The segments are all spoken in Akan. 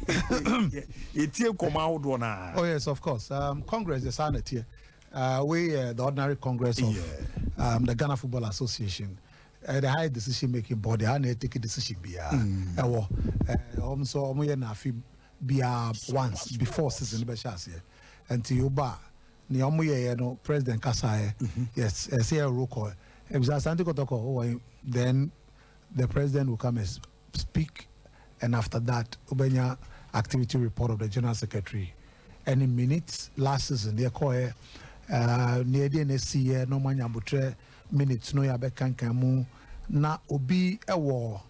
Oh yes, of course. Congress is signed here. The ordinary Congress of the Ghana Football Association, the high decision making body, and they take a decision once before season here. Until you bar President Kasai, yes, say a roll call. Then the president will come and speak, and after that, Ubenya activity report of the General Secretary. Any minutes last season, they call near the NSC, no manya butre minutes, no yabe kankamu, na obi a war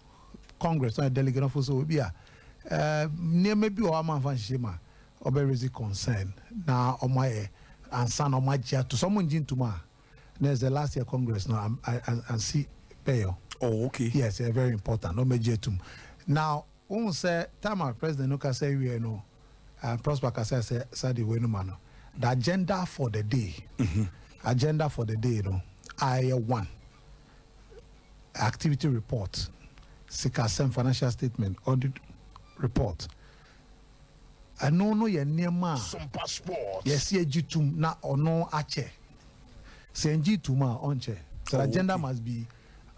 Congress, no delegate of us be near maybe or man van shima, or very concern. Now, on my and son of my chair to someone to ma. There's the last year Congress now, and see payo. Oh, okay. Yes, very important. No major tum. Now, on say time our president no can say we know. Prosper can say the way no man. The agenda for the day. Agenda for the day, you know. I1 activity report. SICASEM financial statement audit report. I no ye near ma. SOMPA sports. Yes, ye jitum na ono ache. Senji tuma onche. So the agenda must be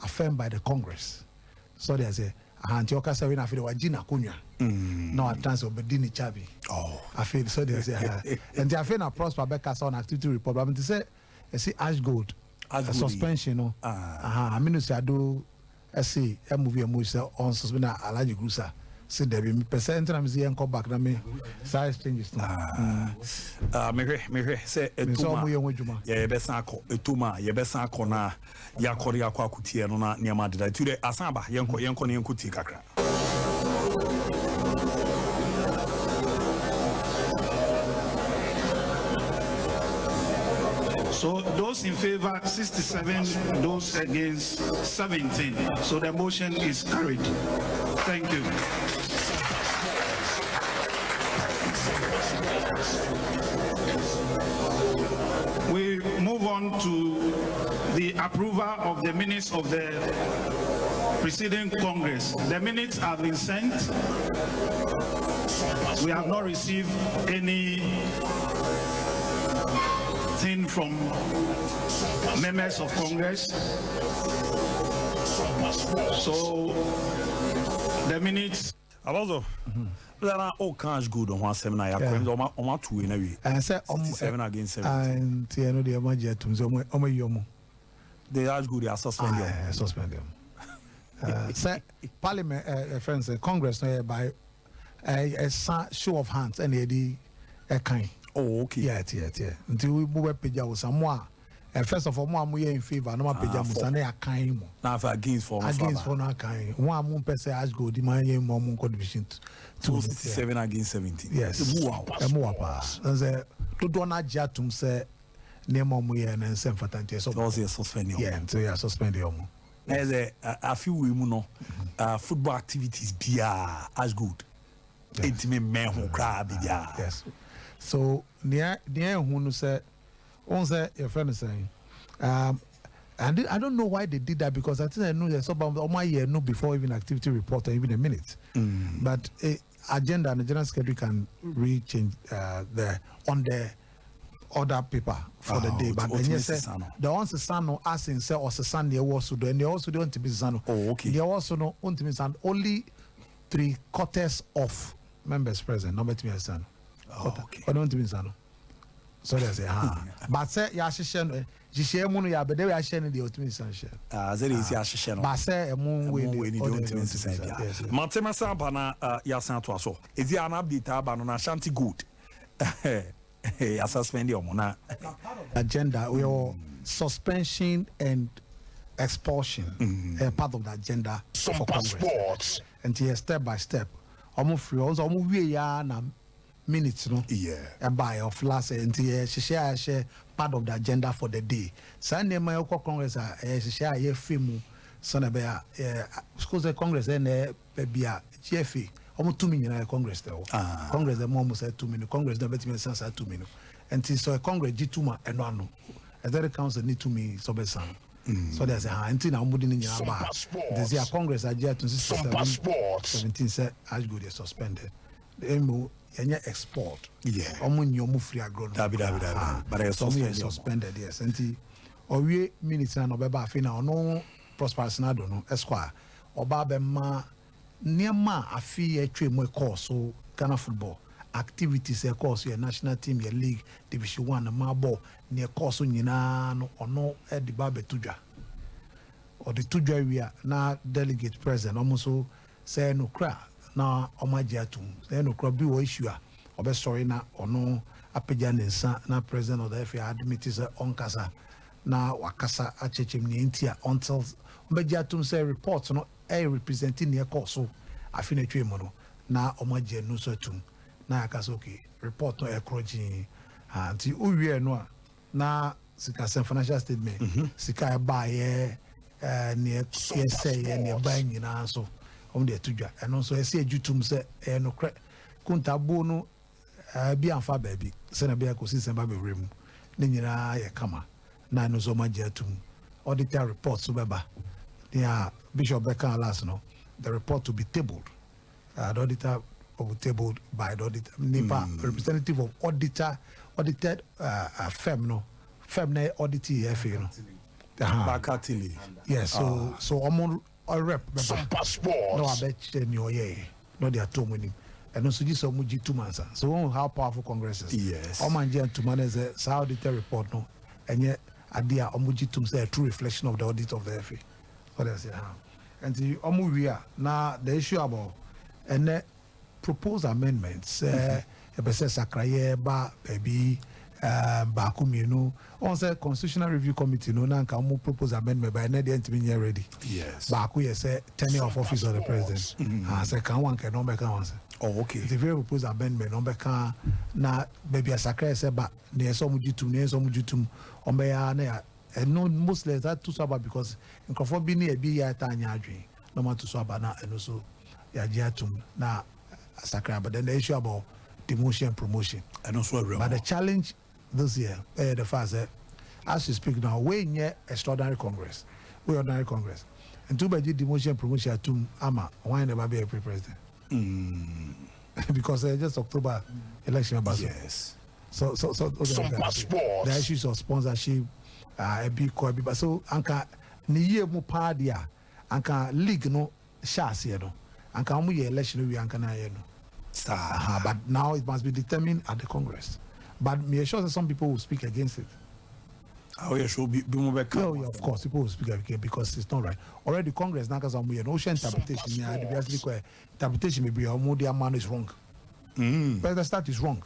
affirmed by the Congress. So there's a Antiocha Savina Fide Wajina Kunya. No advance of Bedini Chabi. Oh, I feel so there's a and the affair Prosper Becca's on activity report. But to say Ash Gold suspension, no. I mean I do see a movie on suspended Alaji Grusa. See there be percent and I'm come back na me size changes now. Me say etuma. Yeah, besan ko etuma, ye besan ko na ya kori akwa akutie no na niam adeda. Tu de asamba yenko ne yenkuti kakra. So those in favor 67, those against 17. So the motion is carried. Thank you. We move on to the approval of the minutes of the preceding Congress. The minutes have been sent. We have not received any thing from members of Congress. So the minutes. Also, there are all kinds good on one seminar. On two in a week. And say 7 against 7. And you know the budget to yomu. They are good. They are suspended. Suspended. Say Parliament, friends, Congress by a show of hands and a kind. Oh, okay. Yeah. Until we move a page with some more. First of all, more in favor. No more page musane a kind. Now for against for no kind. One moon per se as go the man yen more division 7 against 17. Yes. Wow. More pa. Say to do na jatum say name mo ye na nsem fatante so. Also suspended. Yeah, so you are suspended omo. There's a few women no football activities bia as good. It me who crab bia. Yes. So near who say on say your friend is saying and I don't know why they did that, because I think I know there's about my year no before even activity report or even a minute. But agenda and the general secretary can rechange on the order paper for the day. But then you say the ones the son asking say or son they also do, and they also don't to be son. Oh, okay. They also no want to be son. Only 3/4 of members present. No better be son. Okay. Or don't be son. So they say, but say ya share mu no ya be dey share the ultimate sanction. There is ya share no. But say emu we the ultimate sanction. Matema samba na ya san to aso. Ezi an update aba no na Shanti good. Ya suspend your na agenda we suspension and expulsion. Part of the agenda for Congress. And here step by step. Omo free also omo we ya na minutes, no? Yeah. A buy of last she share part of the agenda for the day. Sunday my Congress she share a film son be because the Congress then be a GFA almost 2 million Congress there. Congress the mom said 2 million. Congress the better sense 2 million. And so a Congress G2 and no. As the council need to me so be son. So there's a until now moving in your bar. There's a Congress I to 17 said as good as suspended. emu any export. Yeah. Omu free agro. But I suspended, yes. And we minutes na obeba afina ono prosperous na do no esquire. Oba bema niema afi etwe mu course so Ghana football activities e course your national team your league division 1 ma ball ne course nyina no ono e di ba betudwa or the tudwa area na delegate president almost say no kra na omaje atum say no kra bi wo issue a obe sorry na ono apeja ne nsa na president of the FA admit say onkasa na wakasa achechem ne ntia until omaje atum say report no e representing ne course so afina twe mo no na omaje no so atum na akasa okay report no e kroji anti uwie no na sika financial statement sika e ba ye near say near buying in answer on the tudja and also I see a jutum say no crack kunta bono be anfa baby send a beer cosis and baby rim nina ya kama na no so much jetum auditor report so beba yeah Bishop Beckham last no the report to be tabled the auditor of tabled by the auditor NIPA representative of audited firm no firm na audit FA no Bakatili. Yes, so I'm a rep. SOMPA Sports. No, I bet you no, they are too many. And also, this is Muji 2 months. So, how powerful Congress is. Yes. All my to manage the Saudi report, no, and yet, idea Omuji to say a true reflection of the audit of the FA. What I say, and the Omuria now the issue about and the proposed amendments, a Sakraye, baby. Bakumi no on say constitutional review committee no na nka mo propose amendment by na dey ntimi ready. Yes. Baku ye say tenure of office of the president. Say can one can number can say. Oh okay. The very proposed amendment number can na baby Asare say ba na so mujitum on be ya na no mostly that to saba because nkofo bi na e bi ya ta anya adwen no ma to saba na eno so ya jiatum na Asare but then the issue about demotion and promotion and also but the challenge this year, the fact that as you speak now, we in extraordinary Congress, ordinary Congress, and two by demotion promotion to Ama, why never be a president? Because just October election. Yes. So the issues of sponsorship, a big core, but so anka niye mu padia, anka league no shas here no, anka mu ye election we anka na ye no. But now it must be determined at the Congress. But me sure that some people will speak against it. Oh yeah, sure. Be more back. Oh yeah, of course, people will speak against it because it's not right. Already Congress now because we no interpretation. Interpretation maybe our man is wrong. But the statute is wrong.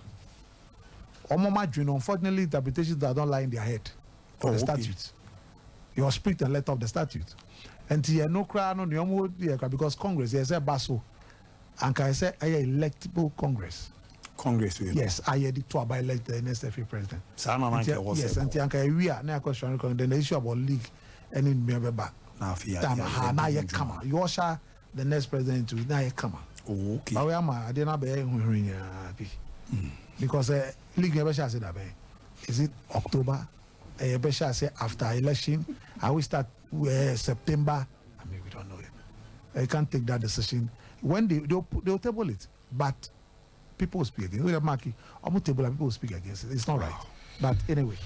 Unfortunately, interpretations that don't lie in their head for the statute. You are strict and letter of the statute. And here no crown on the because Congress is a basso. And I say I electable Congress. Congress will. Yes, I had it to by elect the next FA president. Yes, and Tianka we are now question then the issue about league and in Member. Now you come. You usher the next president to now you come. Okay. But we are I did not be because league never shall say that. Is it October? A shall say after election. I will start September. I mean we don't know it. I can't take that decision. When they'll table it, but people will speak against it. I'm table and people will speak against it. It's not right. But anyway,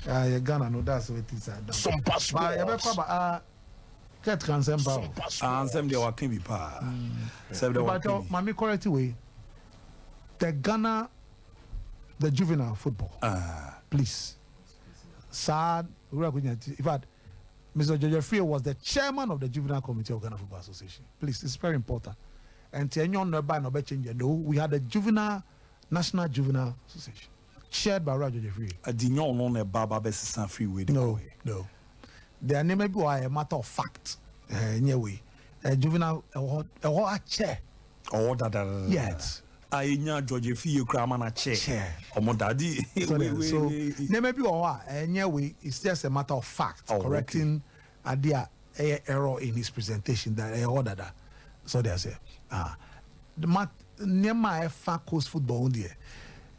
Ghana no that's what it is. SOMPA Sports. Get consent power. Ansem de wakin bi pa. But mami correct way. The Ghana, the juvenile football. Please. Sad. In fact, Mr. GFA was the chairman of the juvenile committee of Ghana Football Association. Please, it's very important. And no, we had a National Juvenile Association, chaired by Roger Jeffrey. No. Their name may be a matter of fact. Anyway, a juvenile, a chair. Yes. I know George Fee Craman a chair. Or daddy. So, name may be anyway, it's just a matter of fact, correcting idea error in his presentation that I ordered that. So they say, the mat near my coast football there.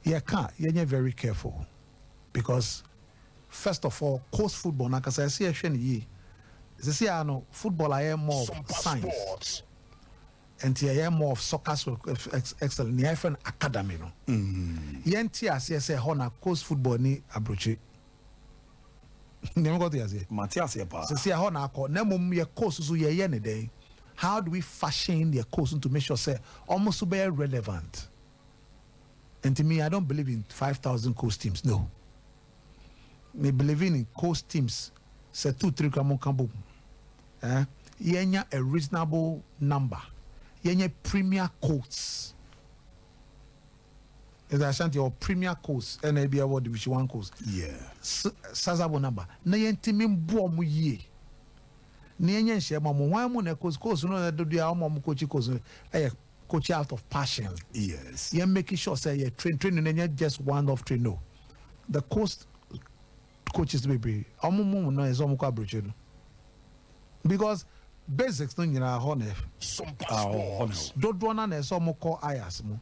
You're very careful because first of all, coast football, now because I see a shiny ye. They say I know football I am more science. and here more of soccer excellent near an academy no yenti say hona coast football ni abrochi never got here Matthias pa say hona ko na mum ye coast so ye ne day how do we fashion the coast to make sure say almost be relevant and to me I don't believe in 5,000 coast teams no me believing in coast teams say 2-3 kramon kambo yenya a reasonable number yenya premier coats is Ashanti or premier coats NAB award division 1 coats sizable number na yentimi mbo mu ye na yenya nhye ma mo wan mu na coats no do dia mo coach coats coach out of passion you making sure say you train na just one off train no the coast coaches baby omumu no is omuko abroche no because basics no nyina honef SOMPA dodo na na so omuko ayas mo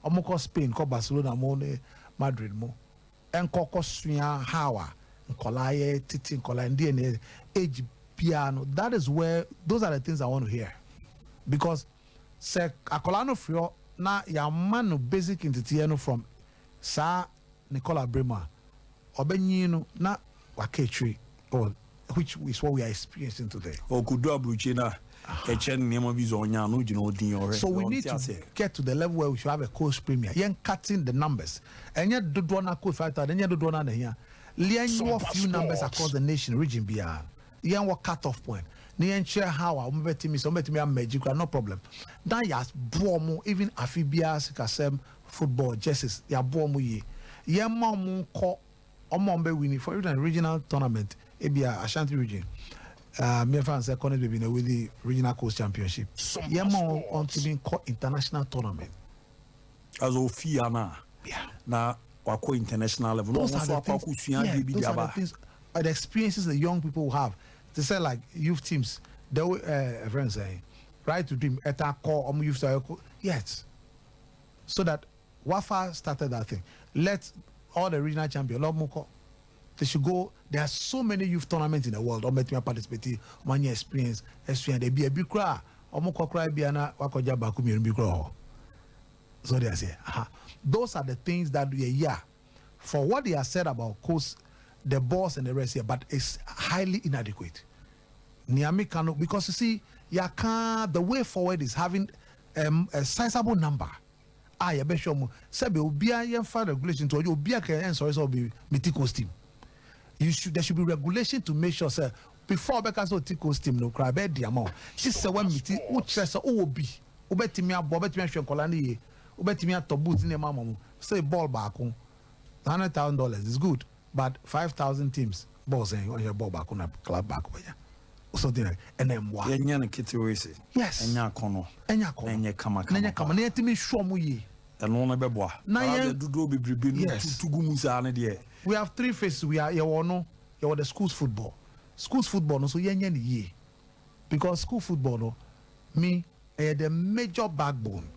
omuko Spain ko Barcelona mo ne Madrid mo enkoko sua hawa nkola ye titi nkola ndie ne age piano that is where those are the things I want to hear because se akola no frio na ya man no basic entity no from sa Nicola Bremer obenyino na waketri or which is what we are experiencing today. So we need to get to the level where we should have a coach premier. Yen cutting the numbers. And yet do one coach fighter, then you do one here. Lian few numbers across the nation, region beyond. Yen what cut off point. Nian share how I bet me so bet me a magic, no problem. That yas bomo even amphibians kasem football jerseys. Ya bomo ye. Yen mom call Omombe winning for even a regional tournament. Ebia Ashanti region. Me fan second baby with the regional coast championship. Yemo on to be called international tournament. As Ofiana. Yeah. Na wako international level. Those are the things, the experiences the young people have. They say like youth teams. They friends saying, right to dream. Atta Poku youth yes. So that Wafa started that thing. Let all the regional champions, they should go. There are so many youth tournaments in the world. Or let me participate. One year experience. They be a big cry. So they say, those are the things that we for what they have said about course, the boss and the rest here, but it's highly inadequate. Because you see, the way forward is having a sizable number. You bet sure Sabe Ubia yen file regulation to you Ubia can sorry so be Tico's team. There should be regulation to make sure say before because of Tico's team no cry bed the amount. She said when meeting which says be Ubetimi Bobetimi Shankolani Ubetimi Tobut in the mamma say ball back $100,000 is good, but 5,000 teams balls on your ball back on a club back over here. Something like and then what? Yes. And Yakono. And Yakono. And Yakama. And Yakama. And Yatimi Shomuyi. And one of Bebois. Yes. We have three phases. We are you the school's football. School's football no so ye. Because school football no me the major backbone.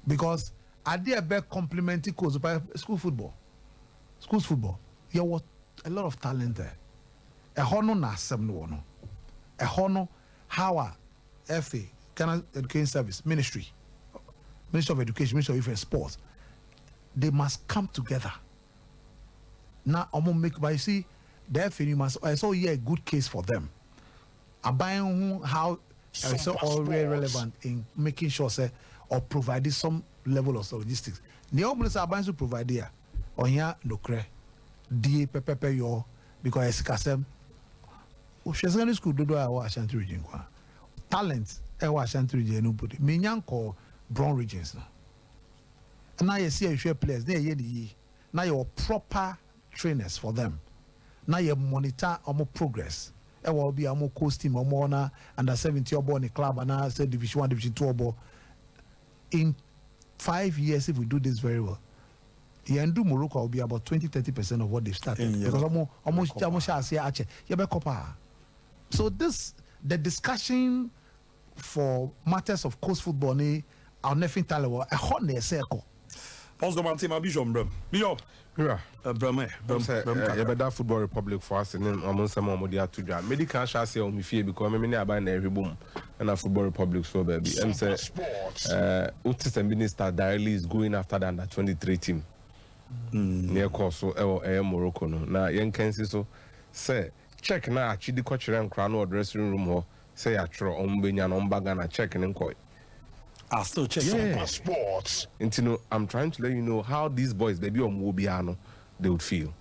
Because I did a complementary course by school football. School's football. You was a lot of talent there. A hono na sem no no. A hono how FA Canada Education Service Ministry of Education, Ministry of Youth and Sports, they must come together. Now I'm gonna make, but you see, the FA must. I saw a good case for them. I buying how it's all very relevant in making sure say or providing some level of logistics. The omnibus are buying to provide here. On here no cre, di pepe yo because it's kasem. Secondary school do our Ashanti region kwa talent Ashanti region nobody me nyanko brown regions and now you see you share players there now you proper trainers for them now you monitor our progress will be our coast team or na under 70 or born club and now say division 1 division 2 or in 5 years if we do this very well Yendu Morocco will be about 20-30% of what they've started because almost so the discussion for matters of coast football I'll never tell a hot near circle. Pause the man team Bishop bro. Bishop. Yeah. That Football Republic for us and then almost some more to medical shall say on me fear because I mean I buy every boom. and a Football Republic so baby. And say, Otis and Minister directly is going after the under 23 team. Near Koso or Morocco. Now, young Kensi so say, check now, actually, the coach and crown or dressing room or say, I throw on Benyan on Bagana check and inquire. I'll still check sports. And you know, I'm trying to let you know how these boys, baby, on Mobiano, they would feel.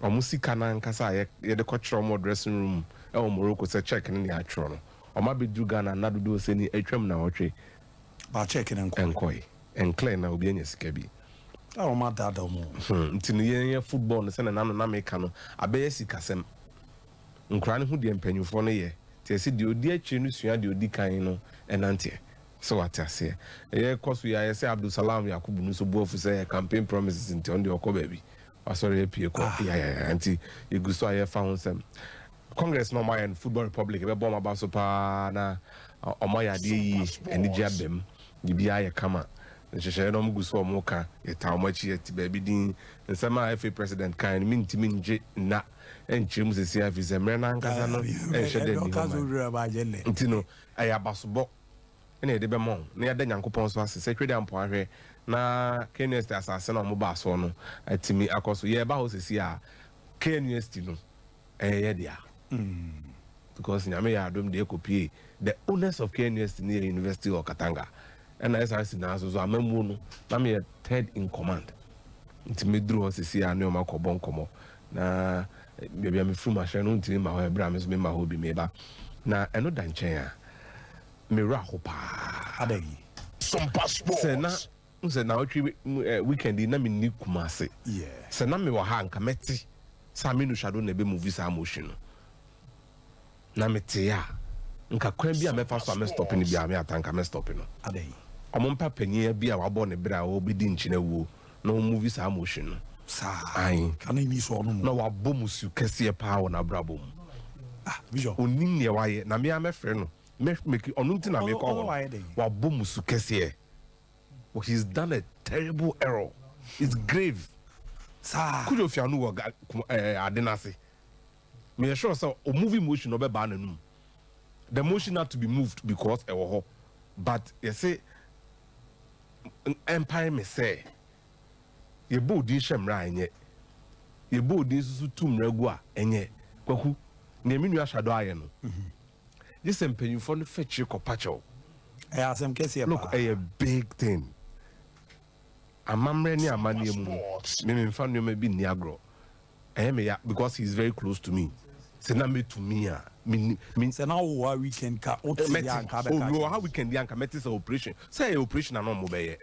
Omusika na nkasa ye de kwatro mo dressing room e o Morocco say check ni ya atro no o ma be du Ghana na do se ni atwam na otwe ba check ni enkoi enkle na obi anya sika bi o ma dada mo ntini ye football no se na no na meka no abeye sika sem nkra ne hu de empanyufo no ye tie se de odi akyi no sua de odi kan no enante so what I say ye koso ya say Abdul Salam Yakubu no so bofu say campaign promises nti on de okọ baby. Sorry, yeah, anti you go so I found some Congress no my and Football Republic, a bomb about sopa na or my idea and the jabem, the BI kama. The Shadom Guso Moka, a town much yet baby dean, and some FA president kind mean to mean na and James is here is a man and Shadden. I have a book. Ene de bemon na ya da nyankopon so ase secretary ampo ahwe na University asase na mo ba so no atimi akoso ye ba ho sesi a University no ye dia because nyame ya adom de ekopie the owners of University near University of Katanga and SRC na so amamu no na me third in command ntimi duru ho sesi a na o makobon komo na bia me fru ma hwe no ntimi ma ho ebra me so me ma ho bi me ba na eno da nchen a Mirahopa. SOMPA sports. Say na weekend na me ni Kumase. Yeah. Say na me wa ha nka meti. Sa me no shadow na be movie sa motion. Na meti ya. Nka kwan bi a me fa so am stop ni bi a me atanka me stop no. Adai. Omompa panyin bi a wa bo ne bra wo bi di nchina wo. Na movie sa motion no. Sa. Ai. Kan ni so no. Na wa bom su kese pa wo na bra bom. Vision. Onim ne wa ye na me amefre no. Make onunti na me call wa bom su kese. Well, he's done a terrible error. It's grave. Sa. Could you feel no adenase? Me sure so o movie motion obe ba nanum. The motion had to be moved because e wo ho. But you say empire me say ye bo di hwemra enye. Ye bo di susu tumra gu a enye. Kwaku na me nua shadow aye no. This empanyufo no fetch you kopacho. Asem kese look, a big thing. Amamre ni amani emu. Me mfa no me bi ni agro. Because he's very close to me. Say na me to me a. Me say na wo weekend ka o ti ya nka be ka. Oh, how weekend ya nka metis operation. Say operation na no mo be ye.